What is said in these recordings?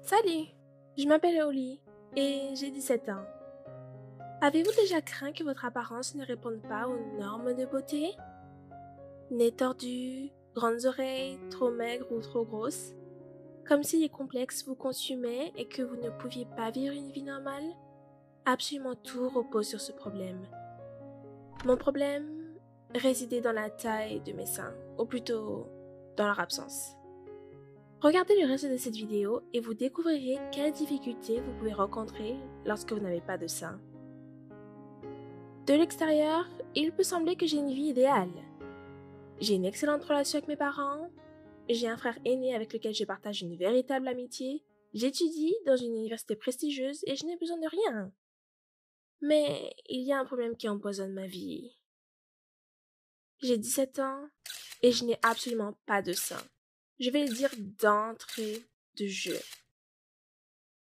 Salut, je m'appelle Oli et j'ai 17 ans. Avez-vous déjà craint que votre apparence ne réponde pas aux normes de beauté? Nez tordu, grandes oreilles, trop maigres ou trop grosses? Comme si les complexes vous consumaient et que vous ne pouviez pas vivre une vie normale? Absolument tout repose sur ce problème. Mon problème résidait dans la taille de mes seins, ou plutôt dans leur absence. Regardez le reste de cette vidéo et vous découvrirez quelles difficultés vous pouvez rencontrer lorsque vous n'avez pas de sein. De l'extérieur, il peut sembler que j'ai une vie idéale. J'ai une excellente relation avec mes parents, j'ai un frère aîné avec lequel je partage une véritable amitié, j'étudie dans une université prestigieuse et je n'ai besoin de rien. Mais il y a un problème qui empoisonne ma vie. J'ai 17 ans et je n'ai absolument pas de sein. Je vais le dire d'entrée de jeu.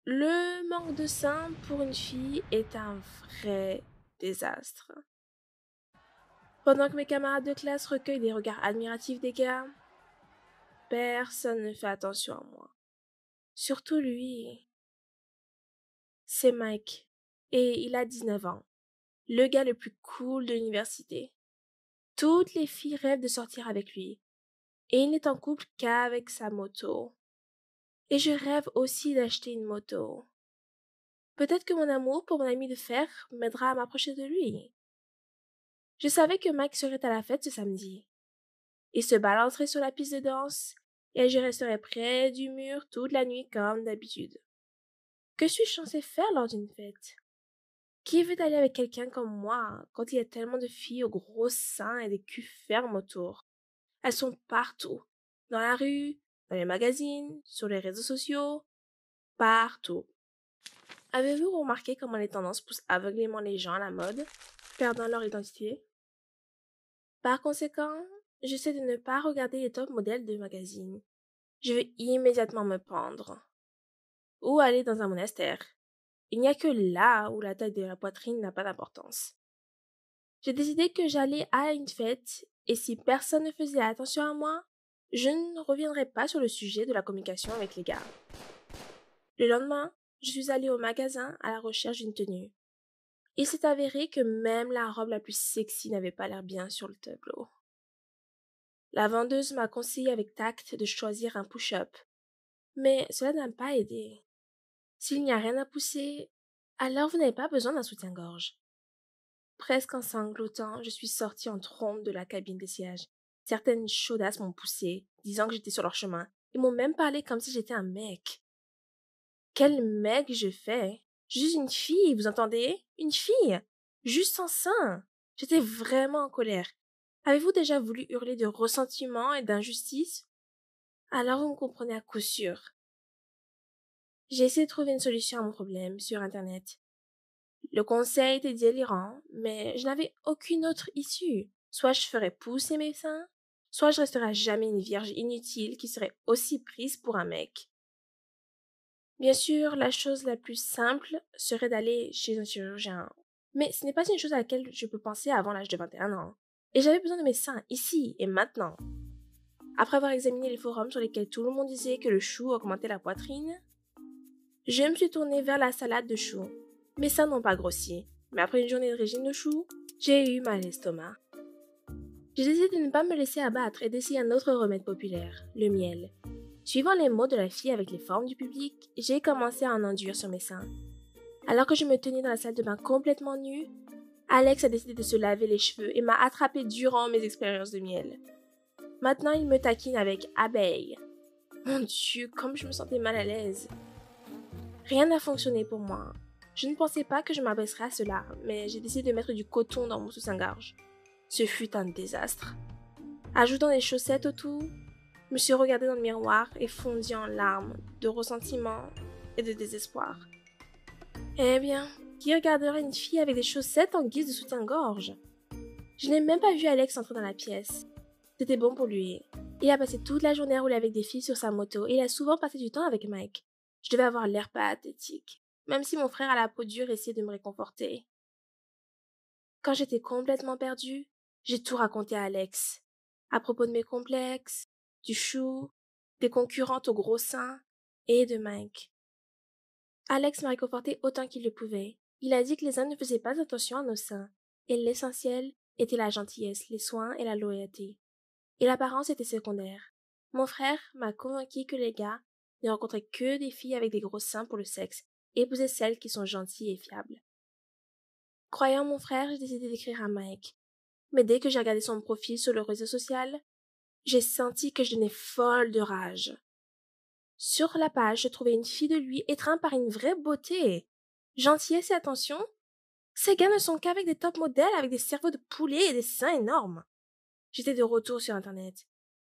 Le manque de sein pour une fille est un vrai désastre. Pendant que mes camarades de classe recueillent des regards admiratifs des gars, personne ne fait attention à moi. Surtout lui. C'est Mike, et il a 19 ans. Le gars le plus cool de l'université. Toutes les filles rêvent de sortir avec lui, et il n'est en couple qu'avec sa moto. Et je rêve aussi d'acheter une moto. Peut-être que mon amour pour mon ami de fer m'aidera à m'approcher de lui. Je savais que Mike serait à la fête ce samedi. Il se balancerait sur la piste de danse et je resterais près du mur toute la nuit comme d'habitude. Que suis-je censée faire lors d'une fête? Qui veut aller avec quelqu'un comme moi quand il y a tellement de filles aux gros seins et des culs fermes autour? Elles sont partout. Dans la rue, dans les magazines, sur les réseaux sociaux, partout. Avez-vous remarqué comment les tendances poussent aveuglément les gens à la mode, perdant leur identité? Par conséquent, j'essaie de ne pas regarder les top modèles de magazines. Je vais immédiatement me pendre. Ou aller dans un monastère. Il n'y a que là où la taille de la poitrine n'a pas d'importance. J'ai décidé que j'allais à une fête et si personne ne faisait attention à moi, je ne reviendrai pas sur le sujet de la communication avec les gars. Le lendemain, je suis allée au magasin à la recherche d'une tenue. Il s'est avéré que même la robe la plus sexy n'avait pas l'air bien sur le tableau. La vendeuse m'a conseillé avec tact de choisir un push-up, mais cela n'a pas aidé. S'il n'y a rien à pousser, alors vous n'avez pas besoin d'un soutien-gorge. Presque en sanglotant, je suis sortie en trombe de la cabine d'essayage. Certaines chaudasses m'ont poussée, disant que j'étais sur leur chemin. Ils m'ont même parlé comme si j'étais un mec. Quel mec je fais? Je suis une fille, vous entendez? Une fille! Juste sans sein! J'étais vraiment en colère. Avez-vous déjà voulu hurler de ressentiment et d'injustice? Alors vous me comprenez à coup sûr. J'ai essayé de trouver une solution à mon problème sur Internet. Le conseil était délirant, mais je n'avais aucune autre issue. Soit je ferais pousser mes seins, soit je resterais à jamais une vierge inutile qui serait aussi prise pour un mec. Bien sûr, la chose la plus simple serait d'aller chez un chirurgien, mais ce n'est pas une chose à laquelle je peux penser avant l'âge de 21 ans. Et j'avais besoin de mes seins, ici et maintenant. Après avoir examiné les forums sur lesquels tout le monde disait que le chou augmentait la poitrine, je me suis tournée vers la salade de choux. Mes seins n'ont pas grossi, mais après une journée de régime de choux, j'ai eu mal à l'estomac. J'ai décidé de ne pas me laisser abattre et d'essayer un autre remède populaire, le miel. Suivant les mots de la fille avec les formes du public, j'ai commencé à en enduire sur mes seins. Alors que je me tenais dans la salle de bain complètement nue, Alex a décidé de se laver les cheveux et m'a attrapé durant mes expériences de miel. Maintenant, il me taquine avec abeille. Mon Dieu, comme je me sentais mal à l'aise. Rien n'a fonctionné pour moi. Je ne pensais pas que je m'abaisserais à cela, mais j'ai décidé de mettre du coton dans mon soutien-gorge. Ce fut un désastre. Ajoutant des chaussettes au tout, je me suis regardée dans le miroir et fondue en larmes de ressentiment et de désespoir. Eh bien, qui regarderait une fille avec des chaussettes en guise de soutien-gorge? Je n'ai même pas vu Alex entrer dans la pièce. C'était bon pour lui. Il a passé toute la journée à rouler avec des filles sur sa moto et il a souvent passé du temps avec Mike. Je devais avoir l'air pathétique, même si mon frère à la peau dure essayait de me réconforter. Quand j'étais complètement perdue, j'ai tout raconté à Alex. À propos de mes complexes, du chou, des concurrentes au gros sein et de Mike. Alex m'a réconforté autant qu'il le pouvait. Il a dit que les hommes ne faisaient pas attention à nos seins, et l'essentiel était la gentillesse, les soins et la loyauté. Et l'apparence était secondaire. Mon frère m'a convaincu que les gars ne rencontraient que des filles avec des gros seins pour le sexe, et épousaient celles qui sont gentilles et fiables. Croyant mon frère, j'ai décidé d'écrire à Mike. Mais dès que j'ai regardé son profil sur le réseau social, j'ai senti que je devenais folle de rage. Sur la page, je trouvais une fille de lui étreinte par une vraie beauté. Gentillesse et attention. Ces gars ne sont qu'avec des top modèles avec des cerveaux de poulet et des seins énormes. J'étais de retour sur Internet.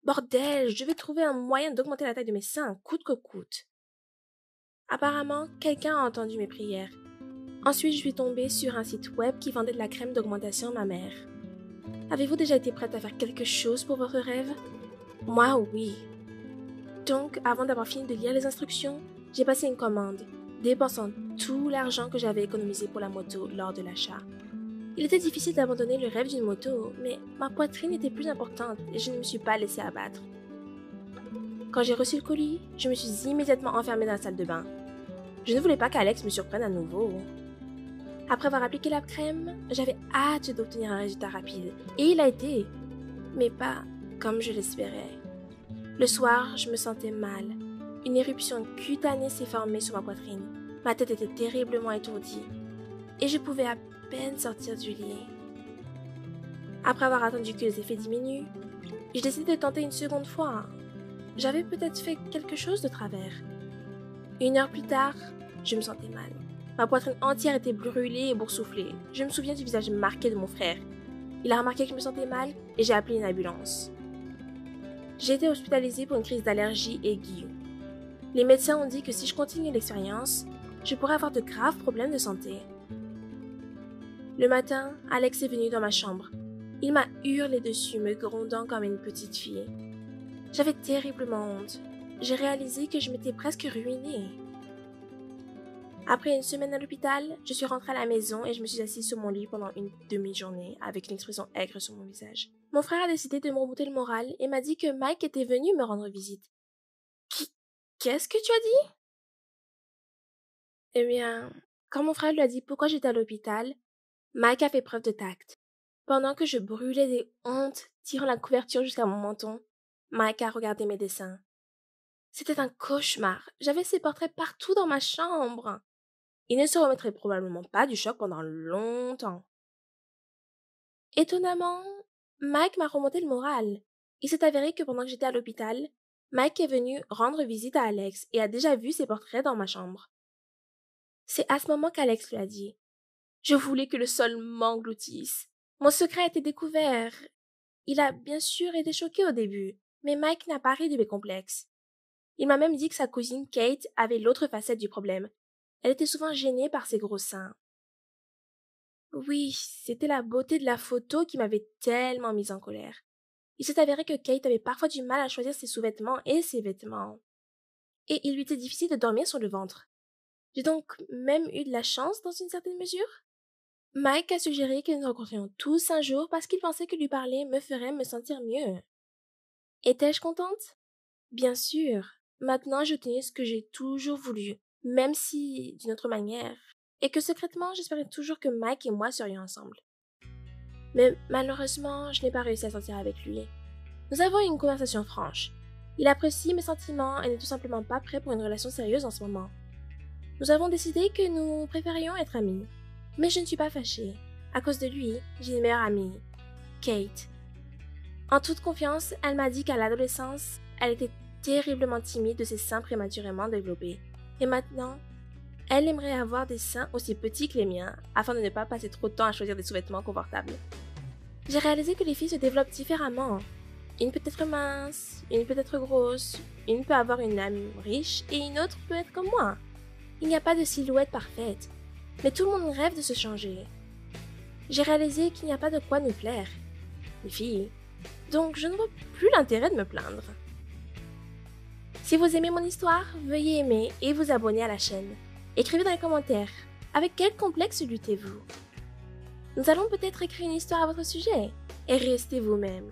Bordel, je devais trouver un moyen d'augmenter la taille de mes seins, coûte que coûte. Apparemment, quelqu'un a entendu mes prières. Ensuite, je suis tombée sur un site web qui vendait de la crème d'augmentation mammaire. Avez-vous déjà été prête à faire quelque chose pour votre rêve? Moi, oui. Donc, avant d'avoir fini de lire les instructions, j'ai passé une commande, dépensant tout l'argent que j'avais économisé pour la moto lors de l'achat. Il était difficile d'abandonner le rêve d'une moto, mais ma poitrine était plus importante et je ne me suis pas laissée abattre. Quand j'ai reçu le colis, je me suis immédiatement enfermée dans la salle de bain. Je ne voulais pas qu'Alex me surprenne à nouveau. Après avoir appliqué la crème, j'avais hâte d'obtenir un résultat rapide, et il a été, mais pas comme je l'espérais. Le soir, je me sentais mal. Une éruption cutanée s'est formée sur ma poitrine. Ma tête était terriblement étourdie, et je pouvais à peine sortir du lit. Après avoir attendu que les effets diminuent, j'ai décidé de tenter une seconde fois. J'avais peut-être fait quelque chose de travers. 1 heure plus tard, je me sentais mal. Ma poitrine entière était brûlée et boursouflée. Je me souviens du visage marqué de mon frère. Il a remarqué que je me sentais mal et j'ai appelé une ambulance. J'ai été hospitalisée pour une crise d'allergie aiguë. Les médecins ont dit que si je continue l'expérience, je pourrais avoir de graves problèmes de santé. Le matin, Alex est venu dans ma chambre. Il m'a hurlé dessus, me grondant comme une petite fille. J'avais terriblement honte. J'ai réalisé que je m'étais presque ruinée. Après une semaine à l'hôpital, je suis rentrée à la maison et je me suis assise sur mon lit pendant une demi-journée avec une expression aigre sur mon visage. Mon frère a décidé de me remonter le moral et m'a dit que Mike était venu me rendre visite. Qu'est-ce que tu as dit? Eh bien, quand mon frère lui a dit pourquoi j'étais à l'hôpital, Mike a fait preuve de tact. Pendant que je brûlais des hontes, tirant la couverture jusqu'à mon menton, Mike a regardé mes dessins. C'était un cauchemar. J'avais ses portraits partout dans ma chambre. Il ne se remettrait probablement pas du choc pendant longtemps. Étonnamment, Mike m'a remonté le moral. Il s'est avéré que pendant que j'étais à l'hôpital, Mike est venu rendre visite à Alex et a déjà vu ses portraits dans ma chambre. C'est à ce moment qu'Alex lui a dit « Je voulais que le sol m'engloutisse. Mon secret a été découvert. » Il a bien sûr été choqué au début, mais Mike n'a pas ri de mes complexes. Il m'a même dit que sa cousine Kate avait l'autre facette du problème. Elle était souvent gênée par ses gros seins. Oui, c'était la beauté de la photo qui m'avait tellement mise en colère. Il s'est avéré que Kate avait parfois du mal à choisir ses sous-vêtements et ses vêtements. Et il lui était difficile de dormir sur le ventre. J'ai donc même eu de la chance dans une certaine mesure. Mike a suggéré que nous rencontrions tous un jour parce qu'il pensait que lui parler me ferait me sentir mieux. Étais-je contente? Bien sûr. Maintenant, j'obtenais ce que j'ai toujours voulu, même si d'une autre manière, et que secrètement, j'espérais toujours que Mike et moi serions ensemble. Mais malheureusement, je n'ai pas réussi à sortir avec lui. Nous avons eu une conversation franche. Il apprécie mes sentiments et n'est tout simplement pas prêt pour une relation sérieuse en ce moment. Nous avons décidé que nous préférions être amis. Mais je ne suis pas fâchée. À cause de lui, j'ai une meilleure amie, Kate. En toute confiance, elle m'a dit qu'à l'adolescence, elle était terriblement timide de ses seins prématurément développés. Et maintenant, elle aimerait avoir des seins aussi petits que les miens, afin de ne pas passer trop de temps à choisir des sous-vêtements confortables. J'ai réalisé que les filles se développent différemment. Une peut être mince, une peut être grosse, une peut avoir une âme riche et une autre peut être comme moi. Il n'y a pas de silhouette parfaite, mais tout le monde rêve de se changer. J'ai réalisé qu'il n'y a pas de quoi nous plaire, les filles, donc je ne vois plus l'intérêt de me plaindre. Si vous aimez mon histoire, veuillez aimer et vous abonner à la chaîne. Écrivez dans les commentaires, avec quel complexe luttez-vous? Nous allons peut-être écrire une histoire à votre sujet, et restez vous-même.